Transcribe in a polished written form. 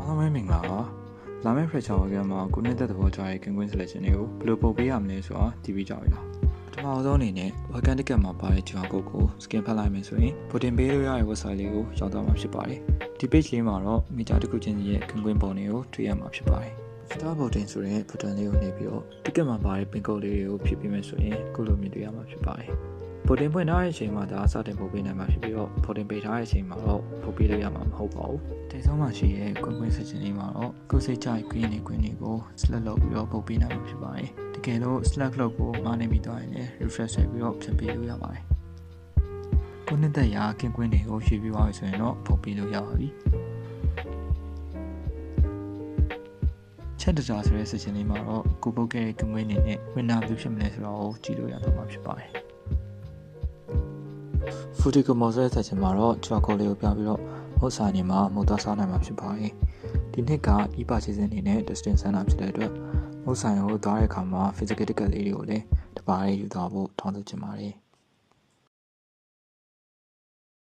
အားလုံးပဲမင်္ဂလာပါလာမယ့် fracture ဝါကမှာကိုနှစ်သက်သဘောကျတဲ့ King Queen selection တွေကိုဘယ်လိုပုတ်ပေးရမလဲဆိုတာသိပြီးကြပြီလားပထမဆုံးအနေနဲ့ Wakan ticket မှာပါတဲ့ QR code ကို scan ဖတ်လိုက်မယ်ဆိုရင် voting ပေးလို့ရတဲ့ website လေးကိုရောက်သွားမှာဖြစ်ပါတယ်ဒီ page လေးမှာတော့ meter တစ်ခုချင်းစီရဲ့ King Queen ပုံတွေကိုတွေ့ရမှာဖြစ်ပါတယ် Start voting ဆိုတဲ့ button လေးကိုနှိပ်ပြီးတော့ ticket မှာပါတဲ့ pin code လေးတွေကိုဖြည့်ပေးမယ်ဆိုရင်ခုလိုမြင်တွေ့ရမှာဖြစ်ပါတယ်voting ဖွင့်ထားတဲ့အချိန်မှာဒါစတင်ပို့ပေးနိုင်မှာဖြစ်ပြီးတော့ voting ပေးထားတဲ့အချိန်မှာတော့ပို့ပေးလို့ရမှာမဟုတ်ပါဘူး။တိတ်ဆုံးမှာရှိတဲ့ Quick Win section လေးမှာတော့ကိုယ်စိတ်ကြိုက် Queen တွေကို select လုပ်ပြီးတော့ပို့ပေးနိုင်မှာဖြစ်ပါတယ်။တကယ်လို့ select လုပ်ကိုမနိုင်မိသွားရင်လည်း refresh ဆက်ပြီးတော့ဖြတ်ပေးလို့ရပါတယ်။ကိုနှစ်သက်ရာ King Queen တွေကိုရွှေ့ပြီးသွားပြီဆိုရင်တော့ပို့ပေးလို့ရပါပြီ။ချက်တကြားဆိုတဲ့ section လေးမှာတော့ကိုပုတ်ခဲ့တဲ့ King Queen တွေနဲ့ winner ဘယ်ဖြစ်မလဲဆိုတာကိုကြည့်လို့ရတော့မှာဖြစ်ပါတယ်။ Footy ကိုမော်ဆွဲဆက်ချင်မှာတော့ QR code လေးကိုပြပြီးတော့မဟုတ်ဆိုင်နေမှာမဟုတ်သွားစားနိုင်မှာဖြစ်ပါတယ်။ဒီနှစ်က e-purchase အနေနဲ့ distance center ဖြစ်တဲ့အတွက်မဟုတ်ဆိုင်ကိုသွားတဲ့အခါမှာ physical ticket လေးတွေကိုလည်းတပါးလေးယူသွားဖို့တောင်းဆိုချင်ပါတယ်။